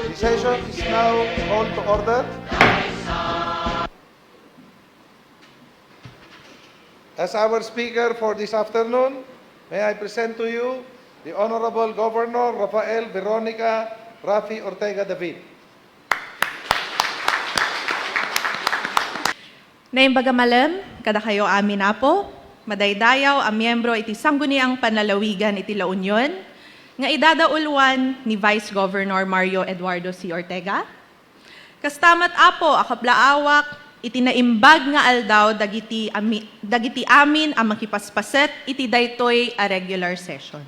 The session is now called to order. As our speaker for this afternoon, may I present to you the Honorable Governor Rafael Veronica Rafy Ortega-David. Naimbaga malam, kada kayo amin na po, madaydayaw ang miyembro iti sangguniang panlalawigan iti La Union, nga idadaulwan ni Vice Governor Mario Eduardo C. Ortega. Kastamat apo akablaawak, iti naimbag nga aldaw dagiti amin ang makipaspaset iti daytoy a regular session.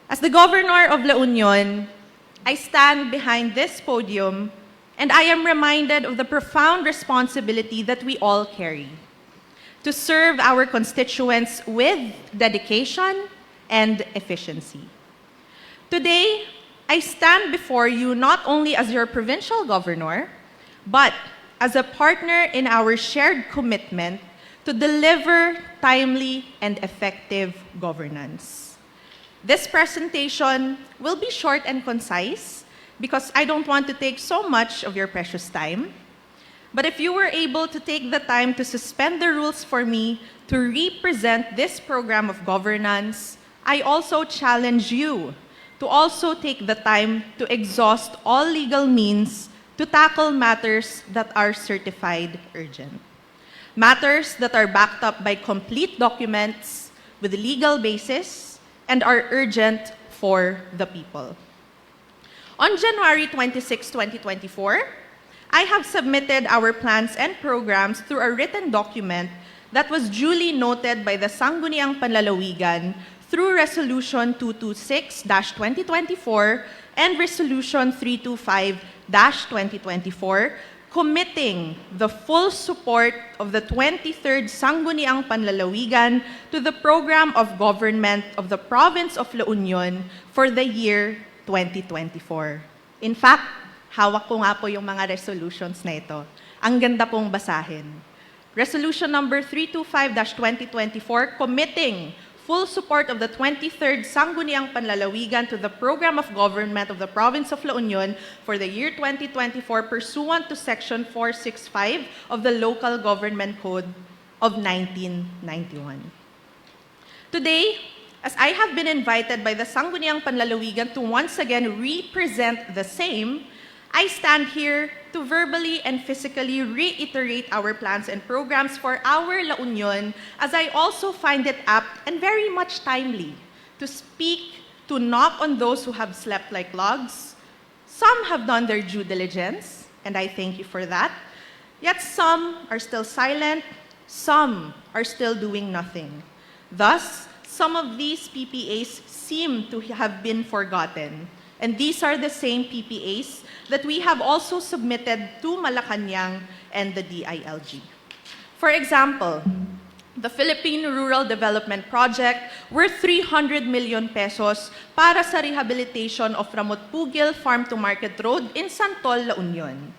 As the Governor of La Union, I stand behind this podium and I am reminded of the profound responsibility that we all carry to serve our constituents with dedication and efficiency. Today, I stand before you not only as your provincial governor, but as a partner in our shared commitment to deliver timely and effective governance. This presentation will be short and concise because I don't want to take so much of your precious time. But if you were able to take the time to suspend the rules for me to represent this program of governance, I also challenge you to also take the time to exhaust all legal means to tackle matters that are certified urgent. Matters that are backed up by complete documents with legal basis and are urgent for the people. On January 26, 2024, I have submitted our plans and programs through a written document that was duly noted by the Sangguniang Panlalawigan through Resolution 226-2024 and Resolution 325-2024, committing the full support of the 23rd Sangguniang Panlalawigan to the program of government of the Province of La Union for the year 2024. In fact, hawak ko nga po yung mga resolutions na ito. Ang ganda pong basahin. Resolution number 325-2024, committing full support of the 23rd Sangguniang Panlalawigan to the program of government of the Province of La Union for the year 2024 pursuant to Section 465 of the Local Government Code of 1991. Today, as I have been invited by the Sangguniang Panlalawigan to once again represent the same, I stand here to verbally and physically reiterate our plans and programs for our La Union, as I also find it apt and very much timely to speak, to knock on those who have slept like logs. Some have done their due diligence, and I thank you for that. Yet some are still silent, some are still doing nothing. Thus, some of these PPAs seem to have been forgotten. And these are the same PPAs that we have also submitted to Malacanang and the DILG. For example, the Philippine Rural Development Project worth 300 million pesos para sa rehabilitation of Ramotpugil Farm to Market Road in Santol, La Union.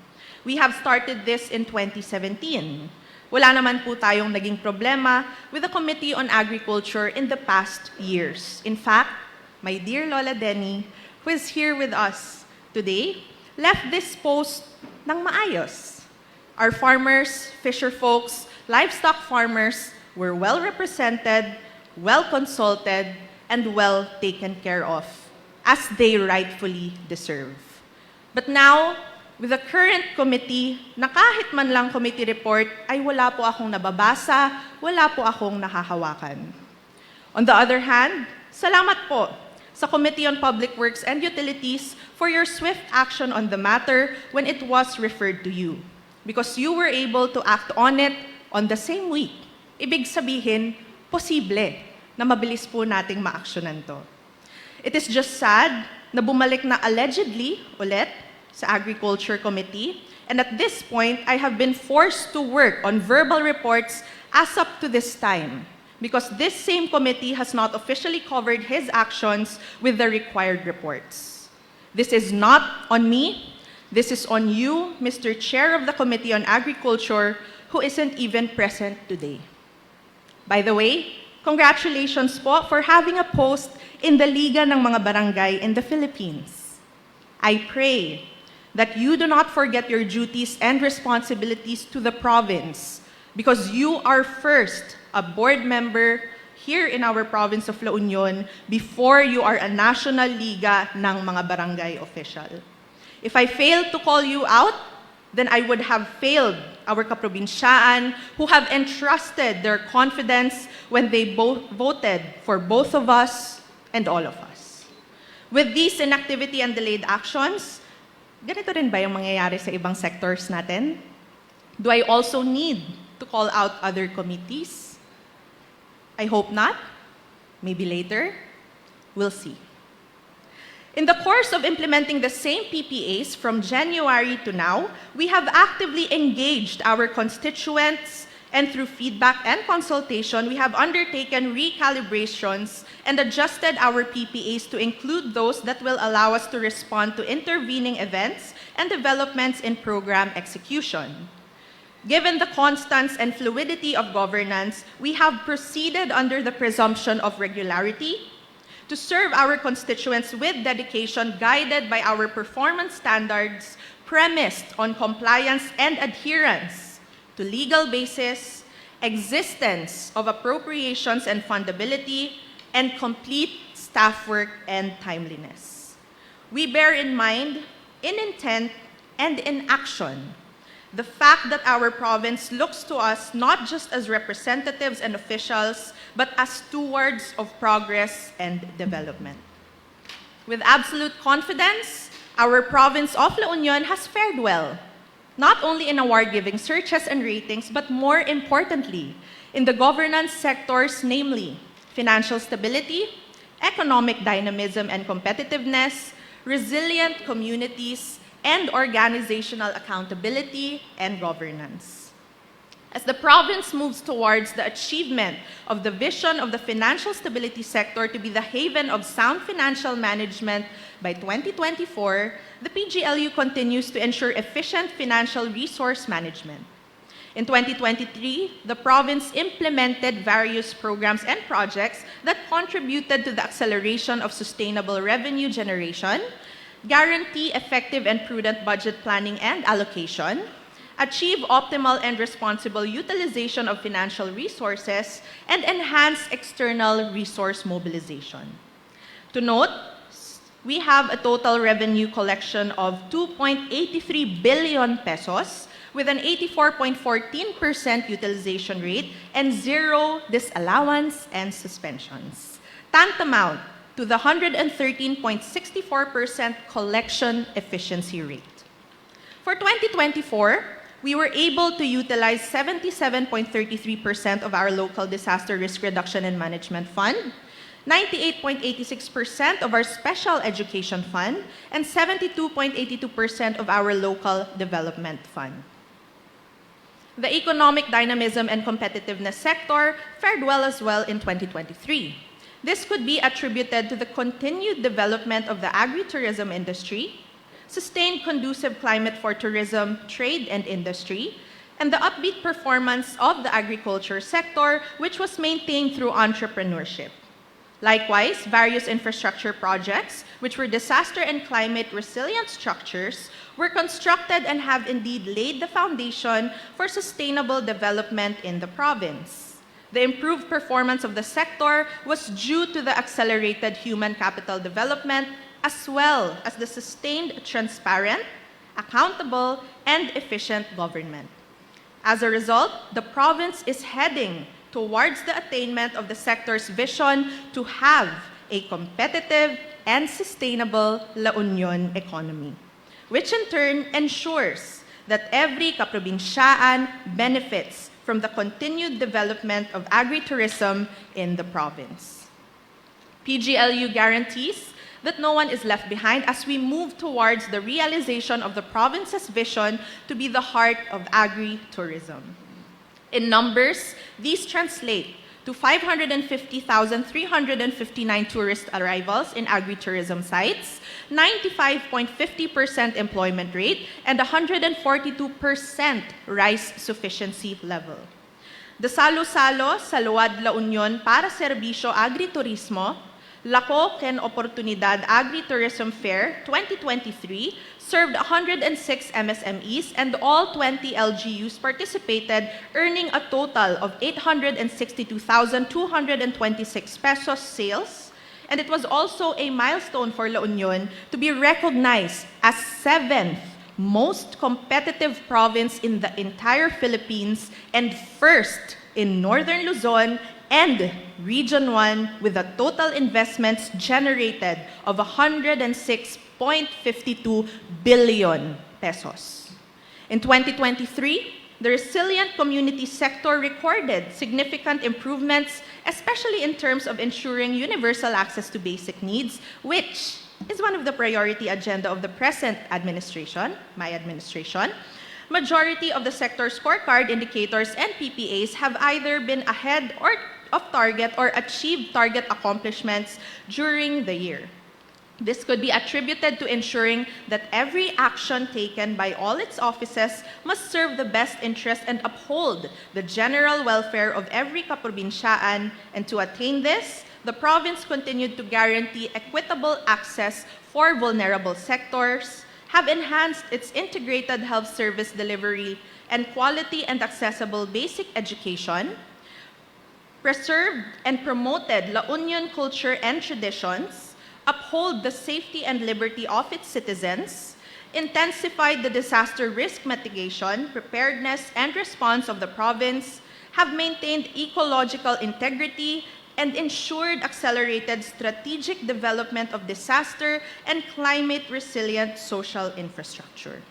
We have started this in 2017. Wala naman po tayong naging problema with the Committee on Agriculture in the past years. In fact, my dear Lola Denny, who is here with us today, left this post ng maayos. Our farmers, fisher folks, livestock farmers were well represented, well consulted, and well taken care of, as they rightfully deserve. But now, with the current committee, na kahit man lang committee report, ay wala po akong nababasa, wala po akong nahahawakan. On the other hand, salamat po sa Committee on Public Works and Utilities for your swift action on the matter when it was referred to you, because you were able to act on it on the same week. Ibig sabihin, posible na mabilis po nating ma-actionan to. It is just sad na bumalik na allegedly ulit sa Agriculture Committee, and at this point, I have been forced to work on verbal reports as up to this time, because this same committee has not officially covered his actions with the required reports. This is not on me. This is on you, Mr. Chair of the Committee on Agriculture, who isn't even present today. By the way, congratulations po for having a post in the Liga ng mga Barangay in the Philippines. I pray that you do not forget your duties and responsibilities to the province, because you are first a board member here in our province of La Union before you are a national liga ng mga barangay official. If I fail to call you out, then I would have failed our kaprobinsyaan who have entrusted their confidence when they both voted for both of us and all of us. With these inactivity and delayed actions, ganito rin ba yung mangyayari sa ibang sectors natin? Do I also need to call out other committees? I hope not. Maybe later. We'll see. In the course of implementing the same PPAs from January to now, we have actively engaged our constituents, and through feedback and consultation, we have undertaken recalibrations and adjusted our PPAs to include those that will allow us to respond to intervening events and developments in program execution. Given the constance and fluidity of governance, we have proceeded under the presumption of regularity to serve our constituents with dedication guided by our performance standards premised on compliance and adherence to legal basis, existence of appropriations and fundability, and complete staff work and timeliness. We bear in mind, in intent and in action, the fact that our province looks to us not just as representatives and officials, but as stewards of progress and development. With absolute confidence, our province of La Union has fared well, not only in award-giving searches and ratings, but more importantly, in the governance sectors, namely financial stability, economic dynamism and competitiveness, resilient communities, and organizational accountability and governance. As the province moves towards the achievement of the vision of the financial stability sector to be the haven of sound financial management by 2024, the PGLU continues to ensure efficient financial resource management. In 2023, the province implemented various programs and projects that contributed to the acceleration of sustainable revenue generation, guarantee effective and prudent budget planning and allocation, achieve optimal and responsible utilization of financial resources, and enhance external resource mobilization. To note, we have a total revenue collection of 2.83 billion pesos with an 84.14% utilization rate and 0 disallowance and suspensions, tantamount to the 113.64% collection efficiency rate. For 2024, we were able to utilize 77.33% of our local disaster risk reduction and management fund, 98.86% of our special education fund, and 72.82% of our local development fund. The economic dynamism and competitiveness sector fared well as well in 2023. This could be attributed to the continued development of the agri-tourism industry, sustained conducive climate for tourism, trade, and industry, and the upbeat performance of the agriculture sector, which was maintained through entrepreneurship. Likewise, various infrastructure projects, which were disaster and climate resilient structures, were constructed and have indeed laid the foundation for sustainable development in the province. The improved performance of the sector was due to the accelerated human capital development, as well as the sustained transparent, accountable, and efficient government. As a result, the province is heading towards the attainment of the sector's vision to have a competitive and sustainable La Union economy, which in turn ensures that every kaprobinsyaan benefits from the continued development of agri-tourism in the province. PGLU guarantees that no one is left behind as we move towards the realization of the province's vision to be the heart of agri-tourism. In numbers, these translate to 550,359 tourist arrivals in agri-tourism sites, 95.50% employment rate, and 142% rice sufficiency level. The Salo-Salo sa Luwad La Union para Serbisyo Agri-Turismo Lako Ken Oportunidad Agri-Tourism Fair 2023 served 106 MSMEs and all 20 LGUs participated, earning a total of 862,226 pesos sales. And it was also a milestone for La Union to be recognized as 7th most competitive province in the entire Philippines and first in Northern Luzon and Region 1 with a total investments generated of 106.52 billion pesos. In 2023, the resilient community sector recorded significant improvements, especially in terms of ensuring universal access to basic needs, which is one of the priority agenda of the present administration, my administration. Majority of the sector scorecard indicators and PPAs have either been ahead of target or achieved target accomplishments during the year. This could be attributed to ensuring that every action taken by all its offices must serve the best interest and uphold the general welfare of every kaprobinsyaan, and to attain this, the province continued to guarantee equitable access for vulnerable sectors, have enhanced its integrated health service delivery and quality and accessible basic education, preserved and promoted La Union culture and traditions, uphold the safety and liberty of its citizens, intensified the disaster risk mitigation, preparedness, and response of the province, have maintained ecological integrity, and ensured accelerated strategic development of disaster and climate-resilient social infrastructure.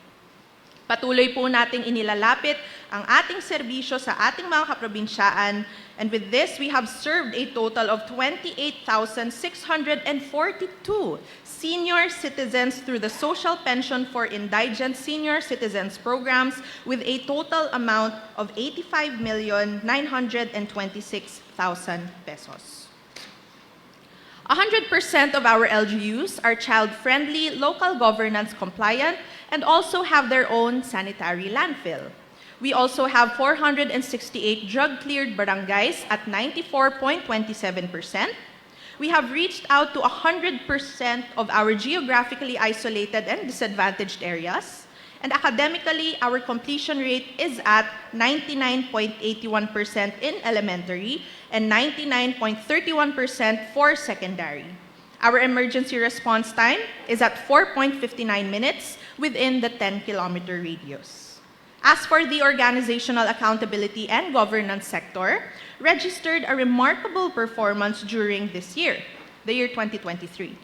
Patuloy po nating inilalapit ang ating serbisyo sa ating mga kaprobinsyaan, and with this, we have served a total of 28,642 senior citizens through the Social Pension for Indigent Senior Citizens programs with a total amount of 85,926,000 pesos. 100% of our LGUs are child-friendly, local governance compliant, and also have their own sanitary landfill. We also have 468 drug-cleared barangays at 94.27%. We have reached out to 100% of our geographically isolated and disadvantaged areas. And academically, our completion rate is at 99.81% in elementary and 99.31% for secondary. Our emergency response time is at 4.59 minutes within the 10-kilometer radius. As for the organizational accountability and governance sector, registered a remarkable performance during this year, the year 2023.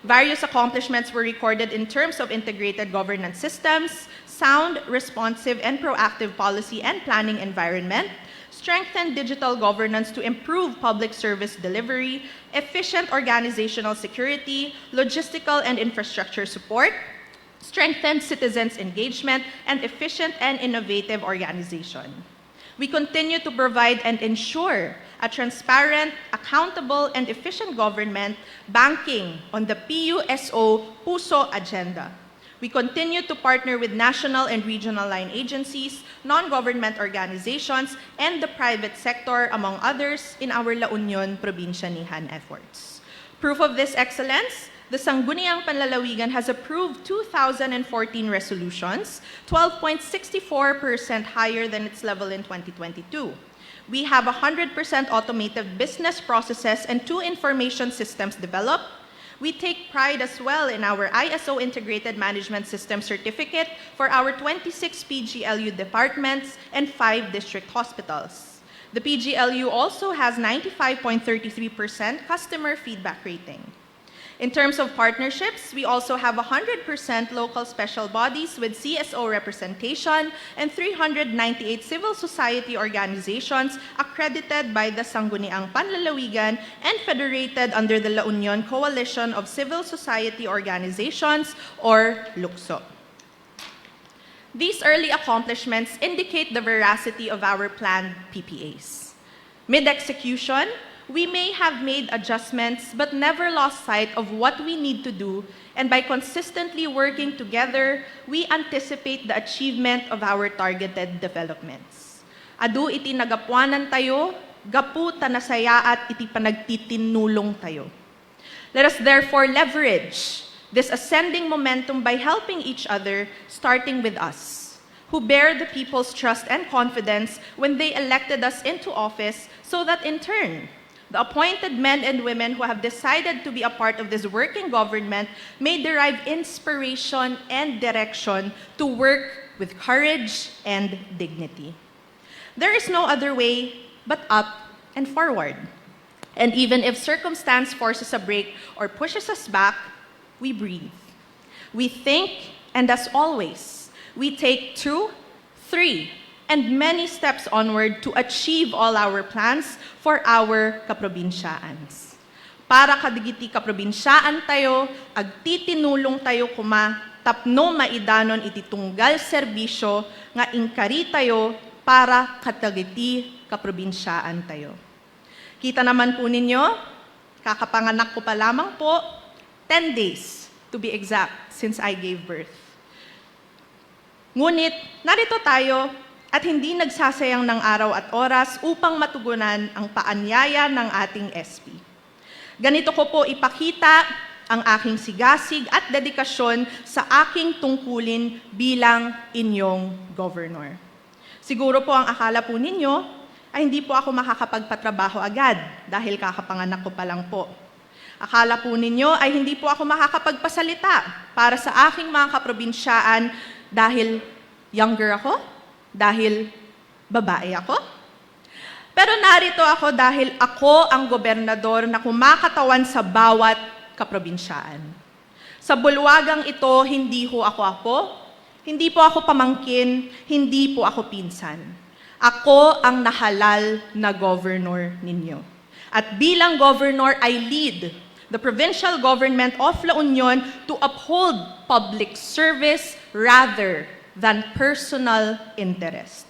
Various accomplishments were recorded in terms of integrated governance systems, sound, responsive, and proactive policy and planning environment, strengthened digital governance to improve public service delivery, efficient organizational security, logistical and infrastructure support, strengthened citizens' engagement, and efficient and innovative organization. We continue to provide and ensure a transparent, accountable, and efficient government banking on the PUSO PUSO agenda. We continue to partner with national and regional line agencies, non-government organizations, and the private sector, among others, in our La Union Probinsyanihan efforts. Proof of this excellence, the Sangguniang Panlalawigan has approved 2014 resolutions, 12.64% higher than its level in 2022. We have 100% automated business processes and 2 information systems developed. We take pride as well in our ISO Integrated Management System certificate for our 26 PGLU departments and 5 district hospitals. The PGLU also has 95.33% customer feedback rating. In terms of partnerships, we also have 100% local special bodies with CSO representation and 398 civil society organizations accredited by the Sangguniang Panlalawigan and federated under the La Union Coalition of Civil Society Organizations, or LUCSO. These early accomplishments indicate the veracity of our planned PPAs. Mid-execution, we may have made adjustments but never lost sight of what we need to do, and by consistently working together, we anticipate the achievement of our targeted developments. Adu iti nagapuanan tayo, gapu tanasaya at iti panagtitinulong tayo. Let us therefore leverage this ascending momentum by helping each other, starting with us, who bear the people's trust and confidence when they elected us into office, so that in turn, the appointed men and women who have decided to be a part of this working government may derive inspiration and direction to work with courage and dignity. There is no other way but up and forward. And even if circumstance forces a break or pushes us back, we breathe. We think, and as always, we take 2, 3, and many steps onward to achieve all our plans for our kaprobinsyans. Para kadigiti kaprobinsyaan tayo, agtitinulong tayo kuma, tapno maidanon iti tunggal serbisyo, nga ingkari tayo para katagiti kaprobinsyaan tayo. Kita naman po ninyo, kakapanganak ko pa lamang po, 10 days to be exact since I gave birth. Ngunit, narito tayo at hindi nagsasayang ng araw at oras upang matugunan ang paanyaya ng ating SP. Ganito ko po ipakita ang aking sigasig at dedikasyon sa aking tungkulin bilang inyong governor. Siguro po ang akala po ninyo ay hindi po ako makakapagpatrabaho agad dahil kakapanganak ko pa lang po. Akala po ninyo ay hindi po ako makakapagpasalita para sa aking mga kaprobinsyaan dahil younger ako, dahil babae ako. Pero narito ako dahil ako ang gobernador na kumakatawan sa bawat kaprobinsyaan. Sa bulwagang ito, hindi ho ako apo, hindi po ako pamangkin, hindi po ako pinsan. Ako ang nahalal na governor ninyo. At bilang governor, I lead the provincial government of La Union to uphold public service rather than personal interest.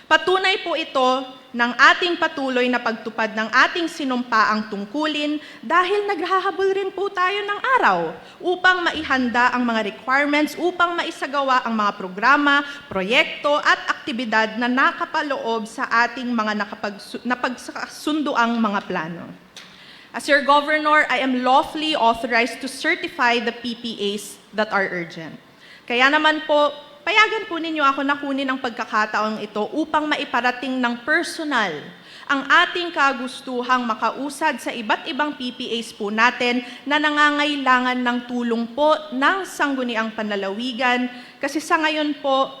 Patunay po ito ng ating patuloy na pagtupad ng ating sinumpaang tungkulin dahil naghahabol rin po tayo ng araw upang maihanda ang mga requirements, upang maisagawa ang mga programa, proyekto at aktibidad na nakapaloob sa ating mga napagsunduang mga plano. As your governor, I am lawfully authorized to certify the PPAs that are urgent. Kaya naman po, payagan po ninyo ako na kunin ang pagkakataong ito upang maiparating ng personal ang ating kagustuhang makausad sa iba't ibang PPAs po natin na nangangailangan ng tulong po ng sangguniang panlalawigan. Kasi sa ngayon po,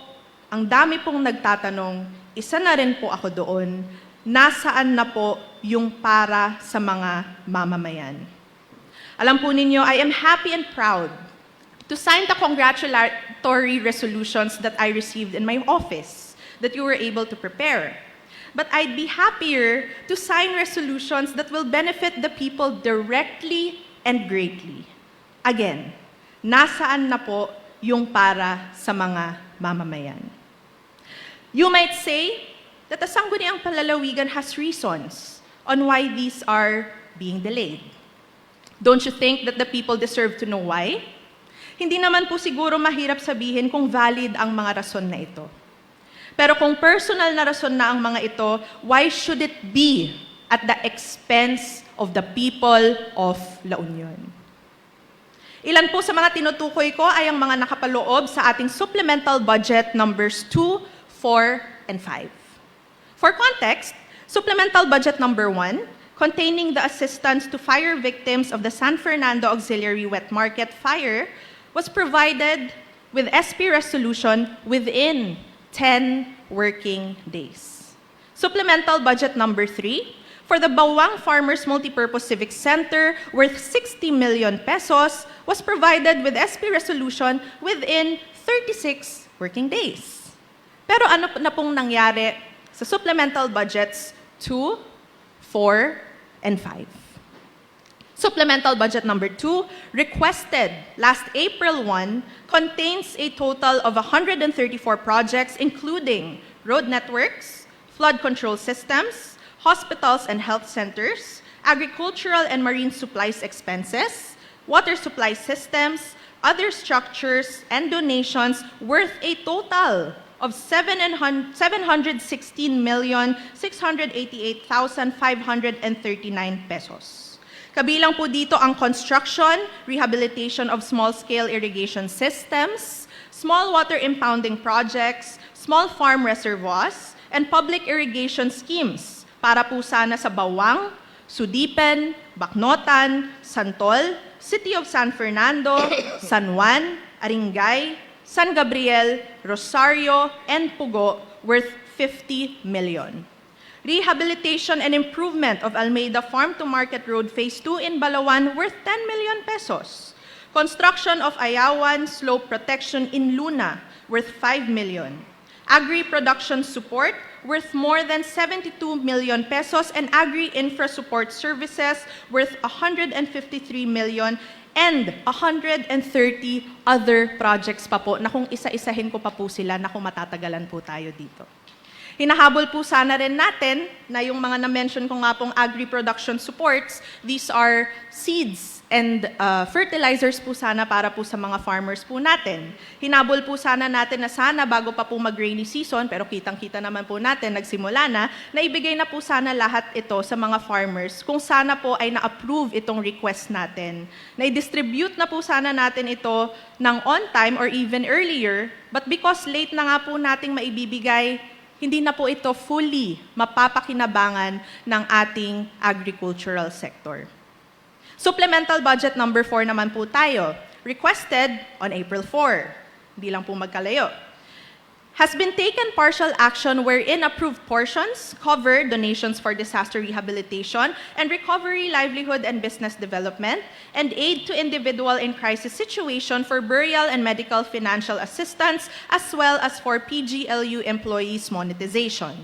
ang dami pong nagtatanong, isa na rin po ako doon, nasaan na po yung para sa mga mamamayan. Alam po ninyo, I am happy and proud to sign the congratulatory resolutions that I received in my office that you were able to prepare. But I'd be happier to sign resolutions that will benefit the people directly and greatly. Again, nasaan na po yung para sa mga mamamayan? You might say that the Sangguniang Panlalawigan has reasons on why these are being delayed. Don't you think that the people deserve to know why? Hindi naman po siguro mahirap sabihin kung valid ang mga rason na ito. Pero kung personal na rason na ang mga ito, why should it be at the expense of the people of La Union? Ilan po sa mga tinutukoy ko ay ang mga nakapaloob sa ating supplemental budget numbers 2, 4, and 5. For context, supplemental budget number 1, containing the assistance to fire victims of the San Fernando Auxiliary Wet Market fire, was provided with SP resolution within 10 working days. Supplemental budget number 3, for the Bawang Farmers Multipurpose Civic Center worth 60 million pesos was provided with SP resolution within 36 working days. Pero ano na pong nangyari sa supplemental budgets 2, 4, and 5? Supplemental budget number 2, requested last April 1, contains a total of 134 projects including road networks, flood control systems, hospitals and health centers, agricultural and marine supplies expenses, water supply systems, other structures, and donations worth a total of 716,688,539 pesos. Kabilang po dito ang construction, rehabilitation of small-scale irrigation systems, small water impounding projects, small farm reservoirs, and public irrigation schemes para po sana sa Bawang, Sudipen, Bacnotan, Santol, City of San Fernando, San Juan, Aringay, San Gabriel, Rosario, and Pugo worth 50 million. Rehabilitation and improvement of Almeida Farm to Market Road Phase 2 in Balawan worth 10 million pesos. Construction of Ayawan Slope Protection in Luna worth 5 million. Agri-production support worth more than 72 million pesos and agri-infra support services worth 153 million and 130 other projects pa po na kung isa-isahin ko pa po sila na kung matatagalan po tayo dito. Hinahabol po sana rin natin na yung mga na-mention ko nga pong agri-production supports, these are seeds and fertilizers po sana para po sa mga farmers po natin. Hinabol po sana natin na sana bago pa po mag-rainy season, pero kitang-kita naman po natin, nagsimula na ibigay na po sana lahat ito sa mga farmers kung sana po ay na-approve itong request natin. Na-distribute na po sana natin ito ng on time or even earlier, but because late na nga po nating maibibigay, hindi na po ito fully mapapakinabangan ng ating agricultural sector. Supplemental budget number 4 naman po tayo, requested on April 4. Hindi lang po magkalayo. Has been taken partial action wherein approved portions cover donations for disaster rehabilitation and recovery, livelihood and business development, and aid to individual in crisis situation for burial and medical financial assistance, as well as for PGLU employees monetization.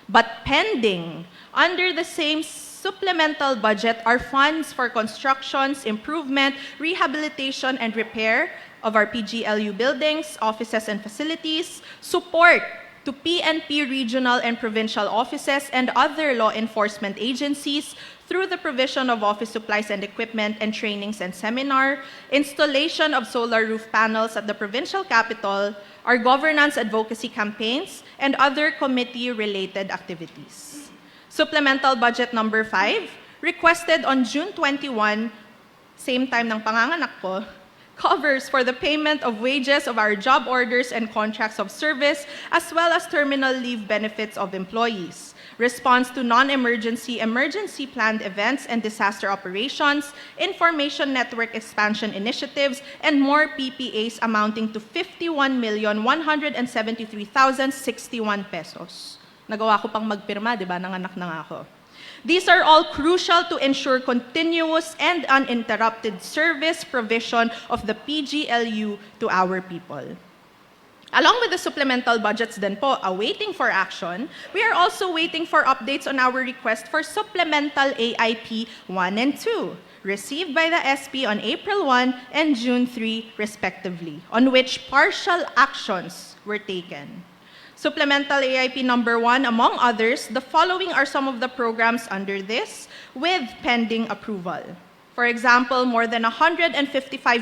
But pending, under the same supplemental budget are funds for constructions, improvement, rehabilitation, and repair of our PGLU buildings, offices, and facilities, support to PNP regional and provincial offices and other law enforcement agencies through the provision of office supplies and equipment and trainings and seminar, installation of solar roof panels at the provincial capital, our governance advocacy campaigns, and other committee-related activities. Supplemental budget number 5, requested on June 21, same time ng panganganak ko, covers for the payment of wages of our job orders and contracts of service, as well as terminal leave benefits of employees, response to non-emergency, emergency planned events and disaster operations, information network expansion initiatives, and more PPAs amounting to 51,173,061 pesos. Nagawa ko pang magpirma, di ba? Nanganak na nga ako. These are all crucial to ensure continuous and uninterrupted service provision of the PGLU to our people. Along with the supplemental budgets then po awaiting for action, we are also waiting for updates on our request for supplemental AIP 1 and 2, received by the SP on April 1 and June 3 respectively, on which partial actions were taken. Supplemental AIP number 1, among others, the following are some of the programs under this with pending approval. For example, more than 155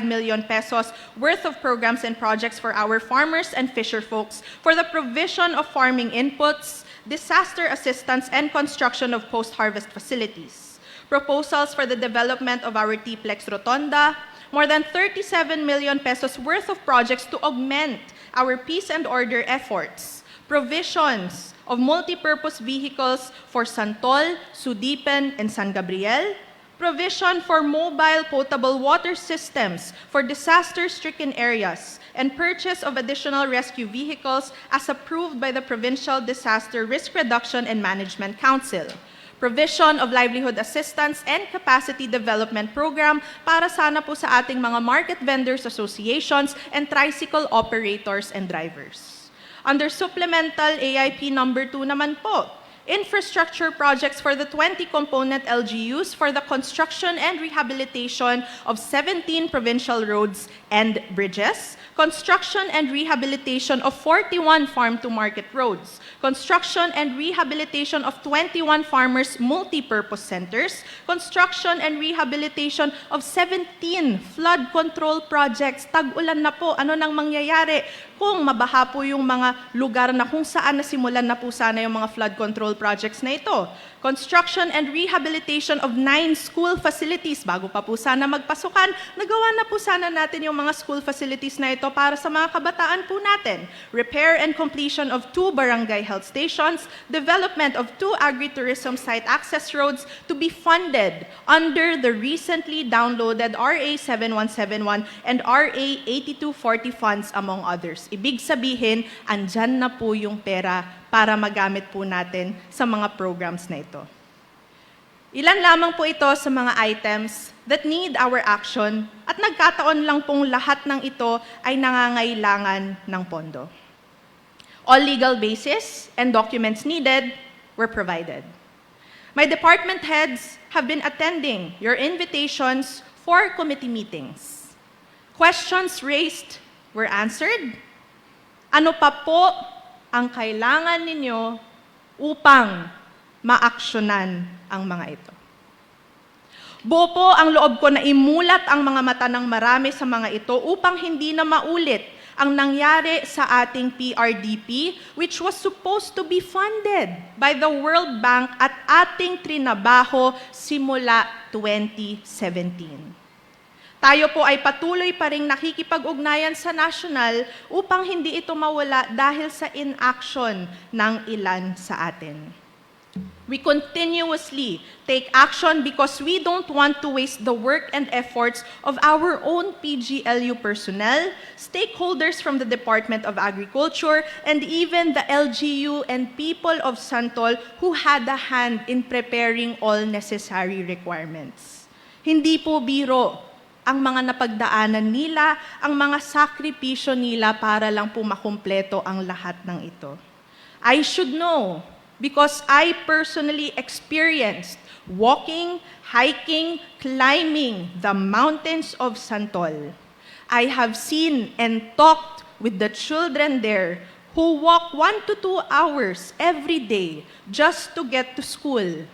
million pesos worth of programs and projects for our farmers and fisher folks for the provision of farming inputs, disaster assistance, and construction of post-harvest facilities. Proposals for the development of our T-Plex Rotonda, more than 37 million pesos worth of projects to augment our peace and order efforts. Provisions of multi-purpose vehicles for Santol, Sudipen, and San Gabriel. Provision for mobile potable water systems for disaster-stricken areas, and purchase of additional rescue vehicles as approved by the Provincial Disaster Risk Reduction and Management Council. Provision of livelihood assistance and capacity development program para sana po sa ating mga market vendors associations and tricycle operators and drivers. Under supplemental AIP number 2 naman po, infrastructure projects for the 20 component LGUs for the construction and rehabilitation of 17 provincial roads and bridges, construction and rehabilitation of 41 farm-to-market roads, construction and rehabilitation of 21 farmers' multi-purpose centers, construction and rehabilitation of 17 flood control projects. Tag-ulan na po, ano nang mangyayari kung mabaha po yung mga lugar na kung saan nasimulan na po sana yung mga flood control projects na ito. construction and rehabilitation of 9 school facilities. Bago pa po sana magpasukan, nagawa na po sana natin yung mga school facilities na ito para sa mga kabataan po natin. Repair and completion of 2 barangay health stations, development of 2 agritourism site access roads to be funded under the recently downloaded RA 7171 and RA 8240 funds, among others. Ibig sabihin, andyan na po yung pera para magamit po natin sa mga programs na ito. Ilan lamang po ito sa mga items that need our action at nagkataon lang pong lahat ng ito ay nangangailangan ng pondo. All legal basis and documents needed were provided. My department heads have been attending your invitations for committee meetings. Questions raised were answered. Ano pa po ang kailangan ninyo upang maaksyonan ang mga ito? Buo po ang loob ko na imulat ang mga mata ng marami sa mga ito upang hindi na maulit ang nangyari sa ating PRDP, which was supposed to be funded by the World Bank at ating trinabaho simula 2017. Tayo po ay patuloy pa ring nakikipag-ugnayan sa national upang hindi ito mawala dahil sa inaction ng ilan sa atin. We continuously take action because we don't want to waste the work and efforts of our own PGLU personnel, stakeholders from the Department of Agriculture, and even the LGU and people of Santol who had a hand in preparing all necessary requirements. Hindi po biro ang mga napagdaanan nila, ang mga sakripisyo nila para lang po makumpleto ang lahat ng ito. I should know because I personally experienced walking, hiking, climbing the mountains of Santol. I have seen and talked with the children there who walk 1 to 2 hours every day just to get to school.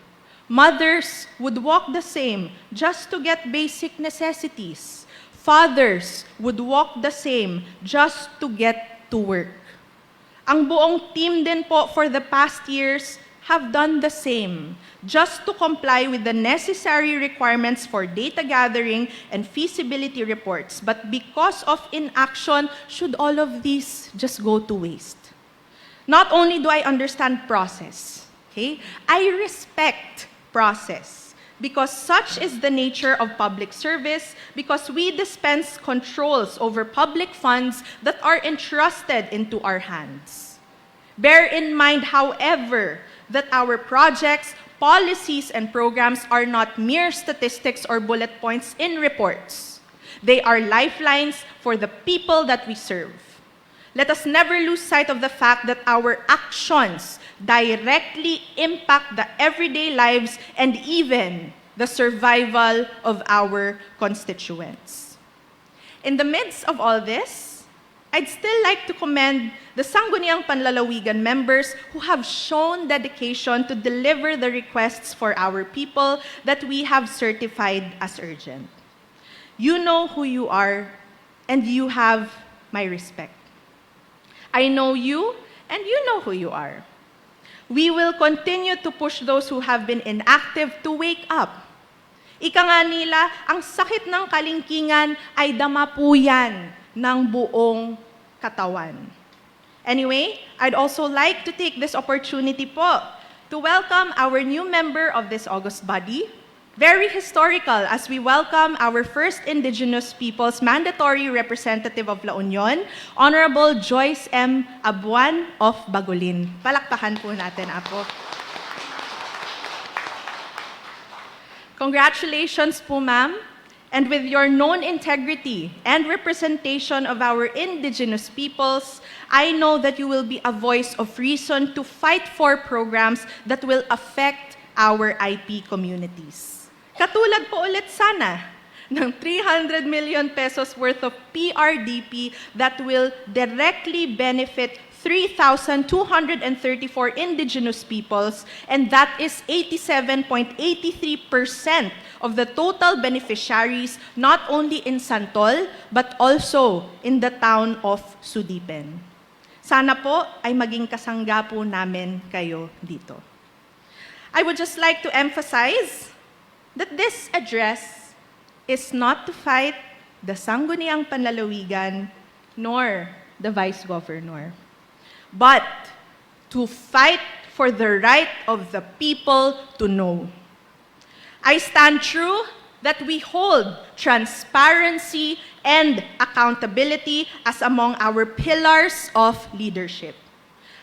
Mothers would walk the same just to get basic necessities. Fathers would walk the same just to get to work. Ang buong team din po for the past years have done the same, just to comply with the necessary requirements for data gathering and feasibility reports. But because of inaction, should all of these just go to waste? Not only do I understand process, okay, I respect process because such is the nature of public service, because we dispense controls over public funds that are entrusted into our hands. Bear in mind, however, that our projects, policies, and programs are not mere statistics or bullet points in reports. They are lifelines for the people that we serve. Let us never lose sight of the fact that our actions directly impact the everyday lives and even the survival of our constituents. In the midst of all this, I'd still like to commend the Sangguniang Panlalawigan members who have shown dedication to deliver the requests for our people that we have certified as urgent. You know who you are, and you have my respect. I know you, and you know who you are. We will continue to push those who have been inactive to wake up. Ika nga nila, ang sakit ng kalingkingan ay dama po yan ng buong katawan. Anyway, I'd also like to take this opportunity po to welcome our new member of this august body. Very historical as we welcome our first Indigenous Peoples Mandatory Representative of La Union, Honorable Joyce M. Abuan of Bagulin. Palakpakan po natin, Apo. Congratulations po, ma'am. And with your known integrity and representation of our Indigenous peoples, I know that you will be a voice of reason to fight for programs that will affect our IP communities. Katulad po ulit sana ng 300 million pesos worth of PRDP that will directly benefit 3,234 indigenous peoples, and that is 87.83% of the total beneficiaries, not only in Santol, but also in the town of Sudipen. Sana po ay maging kasangga po namin kayo dito. I would just like to emphasize that this address is not to fight the Sangguniang Panlalawigan nor the Vice Governor, but to fight for the right of the people to know. I stand true that we hold transparency and accountability as among our pillars of leadership.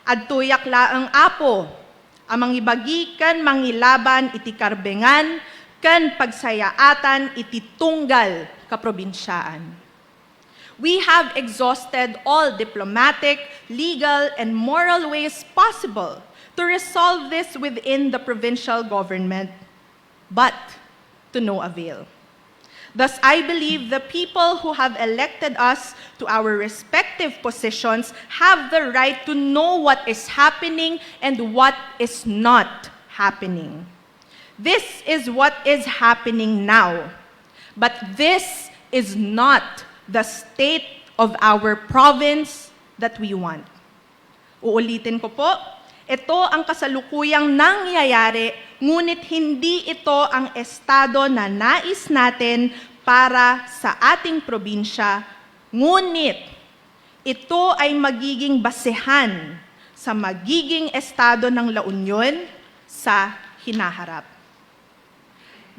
Adtuyak laang apo, amang ibagi kan mangilaban iti karbengan, kan pagsayaatan iti tunggal kaprobinsyaan. We have exhausted all diplomatic, legal, and moral ways possible to resolve this within the provincial government, but to no avail. Thus, I believe the people who have elected us to our respective positions have the right to know what is happening and what is not happening. This is what is happening now, but this is not the state of our province that we want. Uulitin ko po, ito ang kasalukuyang nangyayari, ngunit hindi ito ang estado na nais natin para sa ating probinsya, ngunit ito ay magiging basehan sa magiging estado ng La Union sa hinaharap.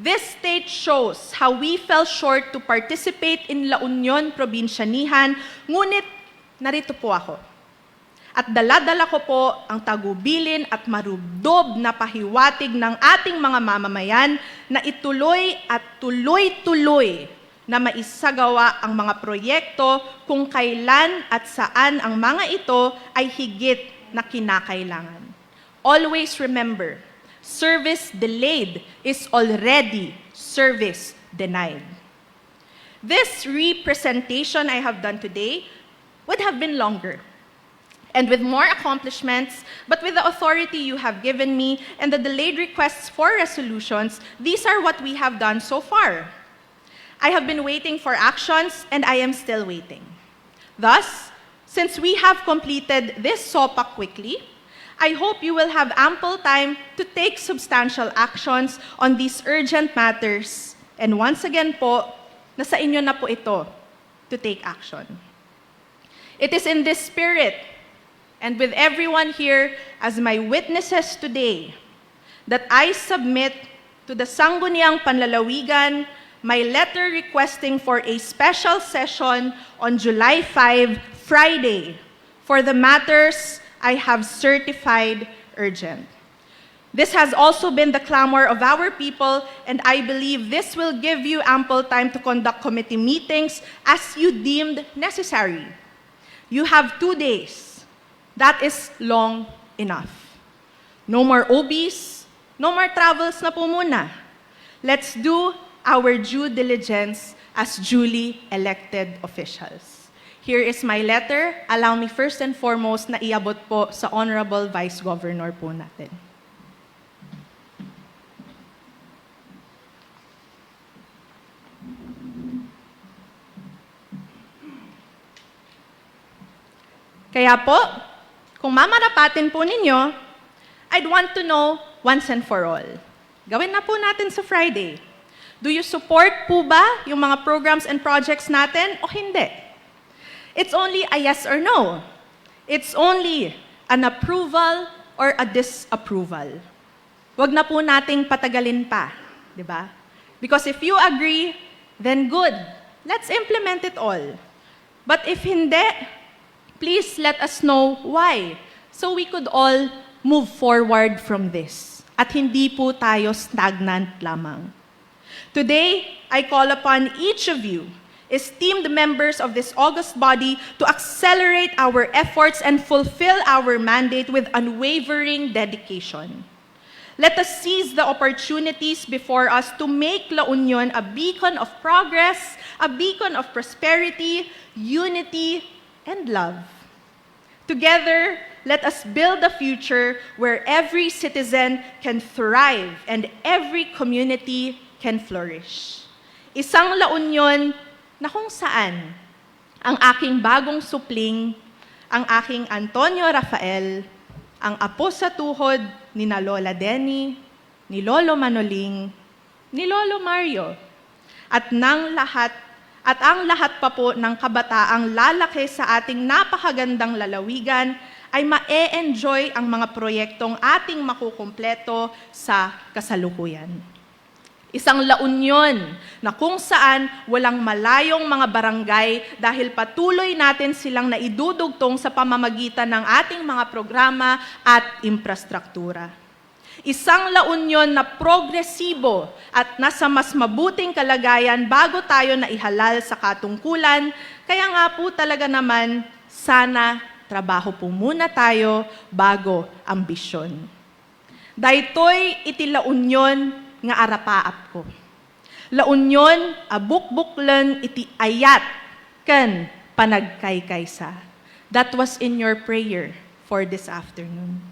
This state shows how we fell short to participate in La Union Provincianihan, ngunit narito po ako. At dala-dala ko po ang tagubilin at marubdob na pahiwatig ng ating mga mamamayan na ituloy at tuloy-tuloy na maisagawa ang mga proyekto kung kailan at saan ang mga ito ay higit na kinakailangan. Always remember, service delayed is already service denied. This representation I have done today would have been longer, and with more accomplishments, but with the authority you have given me and the delayed requests for resolutions, these are what we have done so far. I have been waiting for actions, and I am still waiting. Thus, since we have completed this SOPA quickly, I hope you will have ample time to take substantial actions on these urgent matters. And once again po, nasa inyo na po ito to take action. It is in this spirit, and with everyone here as my witnesses today, that I submit to the Sangguniang Panlalawigan my letter requesting for a special session on July 5, Friday, for the matters I have certified urgent. This has also been the clamor of our people, and I believe this will give you ample time to conduct committee meetings as you deemed necessary. You have 2 days. That is long enough. No more OBs, no more travels na po muna. Let's do our due diligence as duly elected officials. Here is my letter. Allow me first and foremost na iabot po sa Honorable Vice Governor po natin. Kaya po, kung mamarapatin po ninyo, I'd want to know once and for all. Gawin na po natin sa Friday. Do you support po ba yung mga programs and projects natin o hindi? It's only a yes or no. It's only an approval or a disapproval. Wag na po nating patagalin pa, di ba? Because if you agree, then good. Let's implement it all. But if hindi, please let us know why, so we could all move forward from this. At hindi po tayo stagnant lamang. Today, I call upon each of you, esteemed members of this august body, to accelerate our efforts and fulfill our mandate with unwavering dedication. Let us seize the opportunities before us to make La Union a beacon of progress, a beacon of prosperity, unity, and love. Together, let us build a future where every citizen can thrive and every community can flourish. Isang La Union na kung saan ang aking bagong supling, ang aking Antonio Rafael, ang apo sa tuhod ni na Lola Denny, ni Lolo Manoling, ni Lolo Mario, at ang lahat pa po ng kabataang lalaki sa ating napakagandang lalawigan ay ma-e-enjoy ang mga proyektong ating makukumpleto sa kasalukuyan. Isang La Union na kung saan walang malayong mga barangay dahil patuloy natin silang naidudugtong sa pamamagitan ng ating mga programa at infrastruktura. Isang La Union na progresibo at nasa mas mabuting kalagayan bago tayo naihalal sa katungkulan, kaya nga po talaga naman, sana trabaho po muna tayo bago ambisyon. Daytoy iti La Union nga arapaap ko. La Union, abukbuklan iti ayat kan panagkaykaysa. That was in your prayer for this afternoon.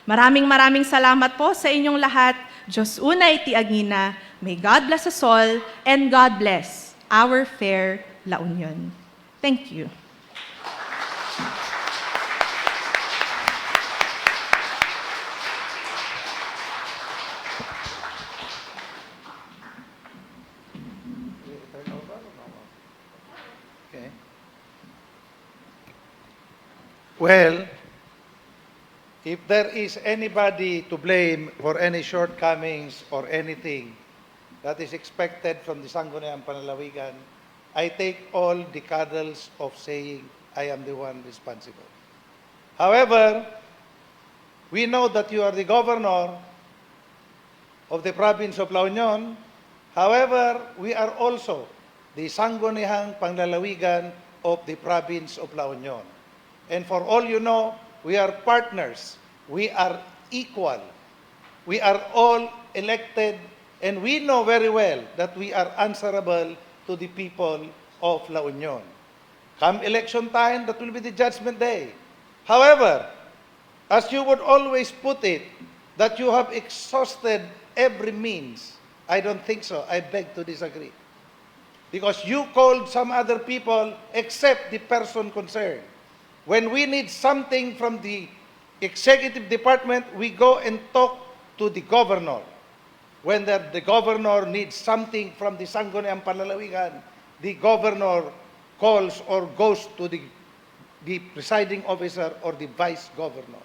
Maraming salamat po sa inyong lahat. Diyos una iti agina. May God bless us all and God bless our fair La Union. Thank you. Okay. Well, if there is anybody to blame for any shortcomings or anything that is expected from the Sangguniang Panlalawigan, I take all the cuddles of saying I am the one responsible. However, we know that you are the governor of the province of La Union. However, we are also the Sangguniang Panlalawigan of the province of La Union. And for all you know, we are partners. We are equal. We are all elected, and we know very well that we are answerable to the people of La Union. Come election time, that will be the judgment day. However, as you would always put it, that you have exhausted every means, I don't think so. I beg to disagree. Because you called some other people except the person concerned. When we need something from the executive department, we go and talk to the governor. When the governor needs something from the Sangguniang Panlalawigan, the governor calls or goes to the presiding officer or the vice governor.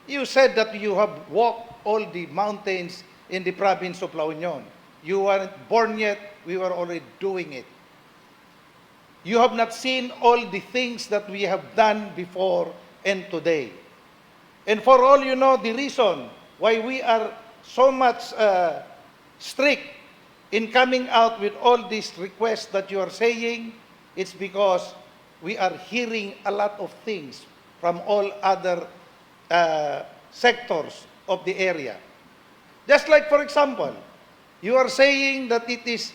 You said that you have walked all the mountains in the province of La Union. You weren't born yet, we were already doing it. You have not seen all the things that we have done before and today. And for all you know, the reason why we are so much strict in coming out with all these requests that you are saying, it's because we are hearing a lot of things from all other sectors of the area. Just like, for example, you are saying that it is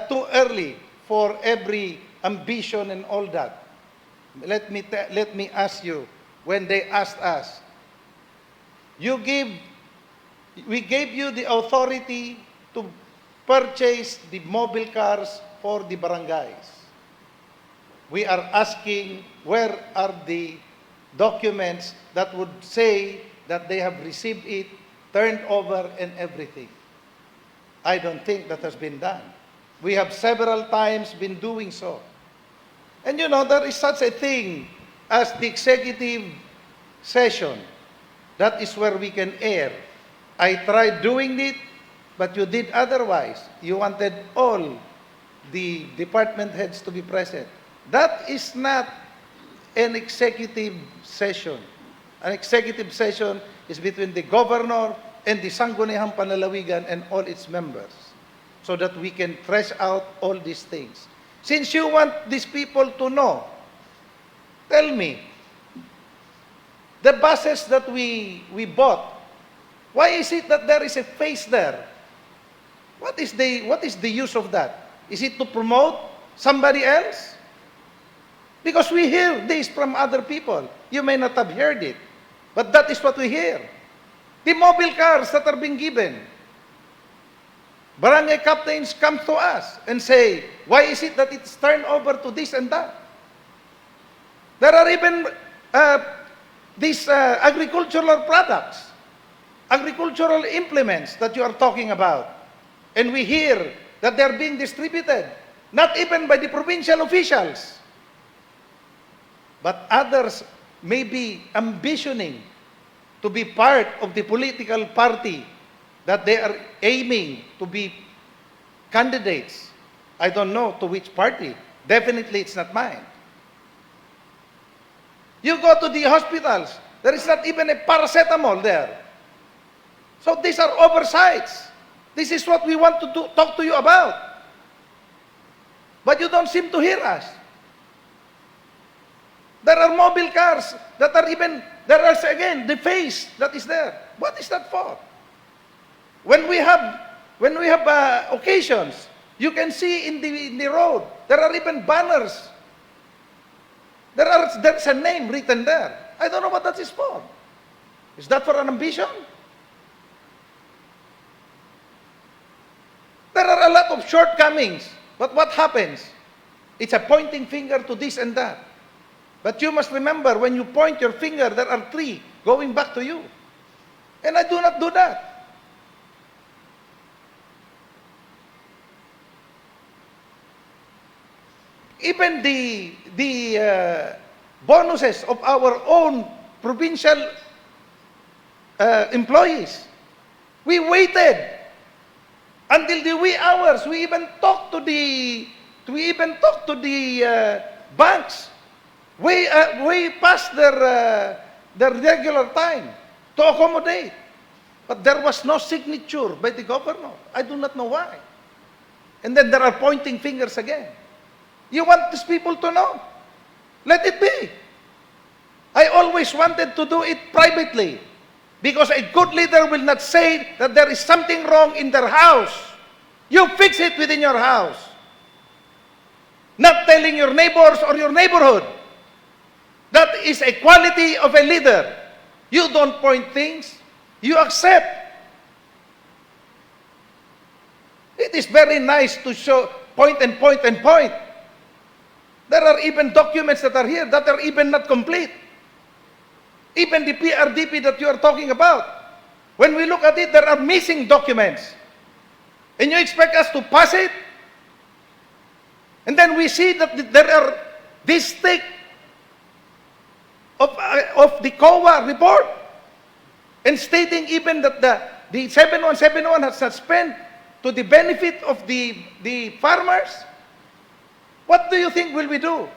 too early for every ambition and all that. Let me ask you, when they asked us, we gave you the authority to purchase the mobile cars for the barangays. We are asking, where are the documents that would say that they have received it, turned over, and everything? I don't think that has been done. We have several times been doing so. And you know, there is such a thing as the executive session. That is where we can air. I tried doing it, but you did otherwise. You wanted all the department heads to be present. That is not an executive session. An executive session is between the governor and the Sangguniang Panlalawigan and all its members, so that we can thresh out all these things. Since you want these people to know, tell me, the buses that we bought, why is it that there is a face there? What is the use of that? Is it to promote somebody else? Because we hear this from other people. You may not have heard it, but that is what we hear. The mobile cars that are being given. Barangay captains come to us and say, why is it that it's turned over to this and that? There are even these agricultural products. agricultural implements that you are talking about. And we hear that they're being distributed, not even by the provincial officials. But others may be ambitioning to be part of the political party that they are aiming to be candidates. I don't know to which party. Definitely it's not mine. You go to the hospitals, there is not even a paracetamol there. So these are oversights. This is what we want to talk to you about. But you don't seem to hear us. There are mobile cars that are even, there is again the face that is there. What is that for? When we have occasions, you can see in the road, there are even banners. There's a name written there. I don't know what that is for. Is that for an ambition? There are a lot of shortcomings. But what happens? It's a pointing finger to this and that. But you must remember, when you point your finger, there are three going back to you. And I do not do that. Even the bonuses of our own provincial employees, we waited until the wee hours. We even talked to the banks way past their regular time to accommodate. But there was no signature by the governor. I do not know why. And then there are pointing fingers again. You want these people to know? Let it be. I always wanted to do it privately, because a good leader will not say that there is something wrong in their house. You fix it within your house. Not telling your neighbors or your neighborhood. That is a quality of a leader. You don't point things. You accept. It is very nice to show, point and point and point. There are even documents that are here that are even not complete. Even the PRDP that you are talking about. When we look at it, there are missing documents. And you expect us to pass it? And then we see that there are this thick of the COA report, and stating even that the 7171 has spent to the benefit of the farmers. What do you think will we do?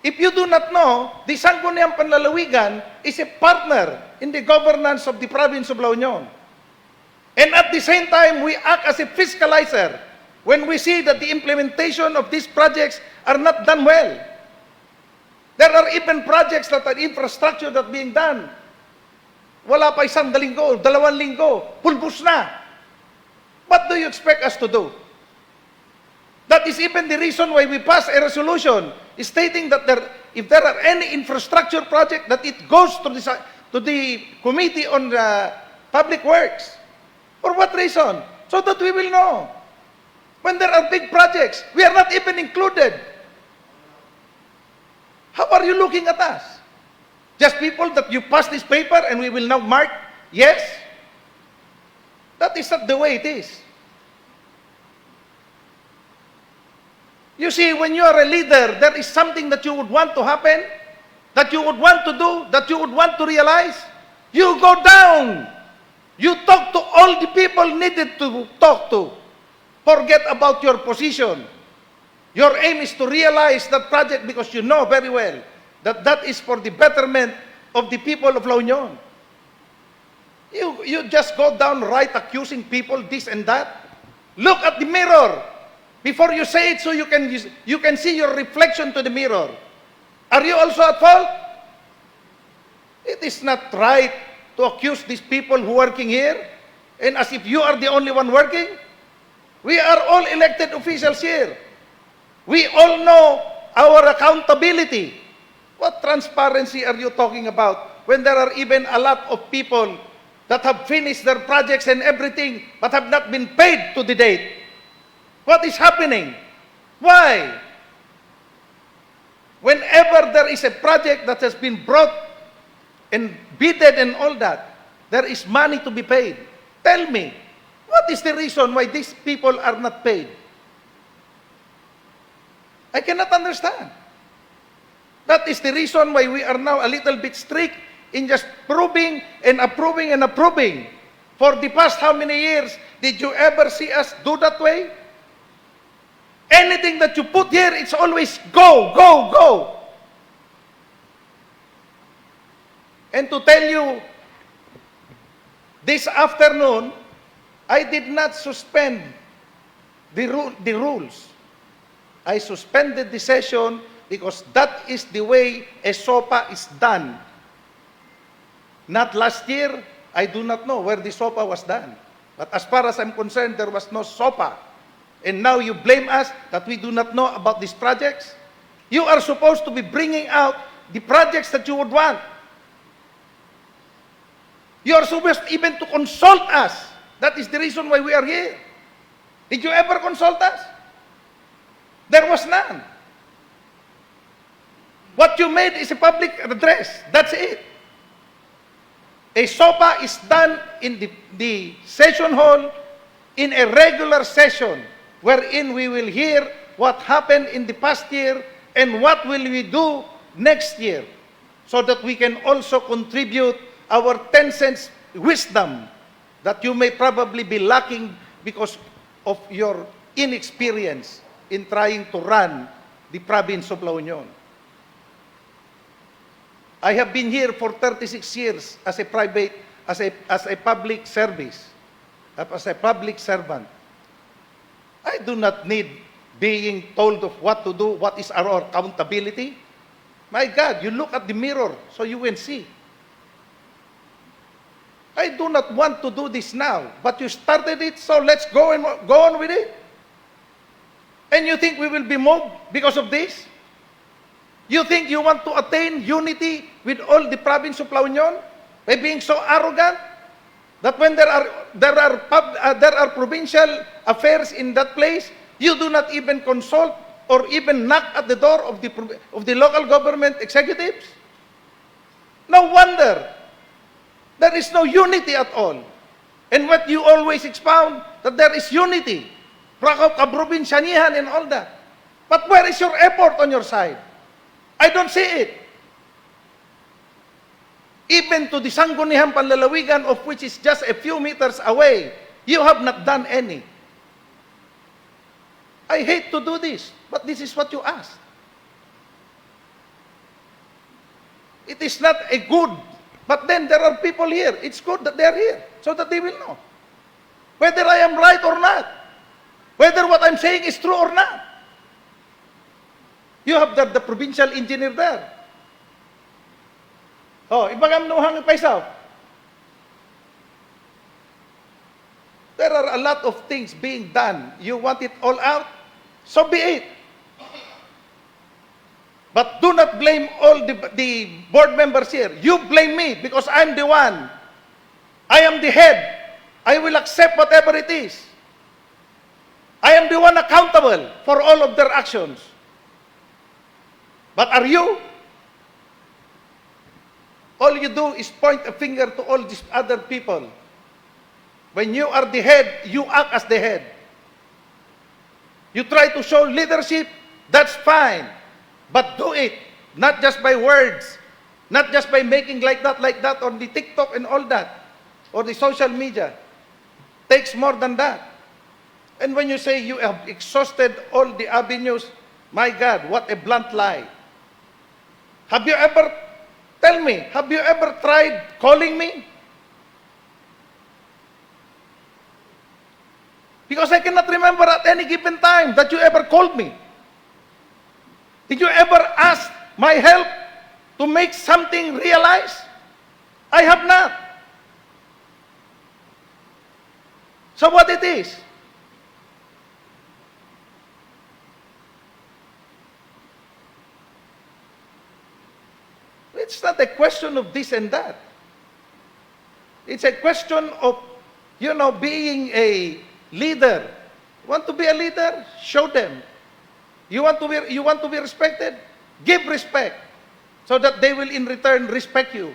If you do not know, the Sangguniang Panlalawigan is a partner in the governance of the province of La Union. And at the same time, we act as a fiscalizer when we see that the implementation of these projects are not done well. There are even projects that are infrastructure that being done. Wala pa isang linggo, 2 linggo, pulbos na. What do you expect us to do? That is even the reason why we pass a resolution stating that if there are any infrastructure project, that it goes to the Committee on Public Works. For what reason? So that we will know. When there are big projects, we are not even included. How are you looking at us? Just people that you pass this paper and we will now mark yes? That is not the way it is. You see, when you are a leader, there is something that you would want to happen, that you would want to do, that you would want to realize. You go down. You talk to all the people needed to talk to. Forget about your position. Your aim is to realize that project because you know very well that that is for the betterment of the people of La Union. You just go down right accusing people this and that. Look at the mirror before you say it, so you can see your reflection to the mirror. Are you also at fault? It is not right to accuse these people who are working here, and as if you are the only one working. We are all elected officials here. We all know our accountability. What transparency are you talking about when there are even a lot of people that have finished their projects and everything but have not been paid to the date? What is happening? Why? Whenever there is a project that has been brought and bidded and all that, there is money to be paid. Tell me, what is the reason why these people are not paid? I cannot understand. That is the reason why we are now a little bit strict in just proving and approving and approving. For the past how many years did you ever see us do that way? Anything that you put here, it's always go, go, go. And to tell you, this afternoon, I did not suspend the rules. I suspended the session because that is the way a SOPA is done. Not last year, I do not know where the SOPA was done. But as far as I'm concerned, there was no SOPA. And now you blame us that we do not know about these projects? You are supposed to be bringing out the projects that you would want. You are supposed even to consult us. That is the reason why we are here. Did you ever consult us? There was none. What you made is a public address. That's it. A SOPA is done in the session hall in a regular session wherein we will hear what happened in the past year and what will we do next year so that we can also contribute our 10 cents wisdom that you may probably be lacking because of your inexperience in trying to run the province of La Union. I have been here for 36 years as a public service, as a public servant. I do not need being told of what to do, what is our accountability. My God, you look at the mirror so you will see. I do not want to do this now, but you started it, so let's go on with it. And you think we will be moved because of this? You think you want to attain unity with all the province of La Union by being so arrogant that when there are provincial affairs in that place, you do not even consult or even knock at the door of the local government executives? No wonder there is no unity at all. And what you always expound, that there is unity, kaprobinsyanyahan and all that. But where is your effort on your side? I don't see it. Even to the Sangguniang Panlalawigan, of which is just a few meters away, you have not done any. I hate to do this, but this is what you asked. It is not a good, but then there are people here. It's good that they are here, so that they will know whether I am right or not, whether what I'm saying is true or not. You have the provincial engineer there. Oh, ibagam nuhang paisaw. There are a lot of things being done. You want it all out? So be it. But do not blame all the board members here. You blame me because I'm the one. I am the head. I will accept whatever it is. I am the one accountable for all of their actions. But are you? All you do is point a finger to all these other people. When you are the head, you act as the head. You try to show leadership, that's fine. But do it, not just by words, not just by making like that on the TikTok and all that, or the social media. Takes more than that. And when you say you have exhausted all the avenues, my God, what a blunt lie. Have you ever, tell me, have you ever tried calling me? Because I cannot remember at any given time that you ever called me. Did you ever ask my help to make something realize? I have not. So what it is? It's not a question of this and that. It's a question of, being a leader. Want to be a leader? Show them. You want to be respected? Give respect, so that they will in return respect you.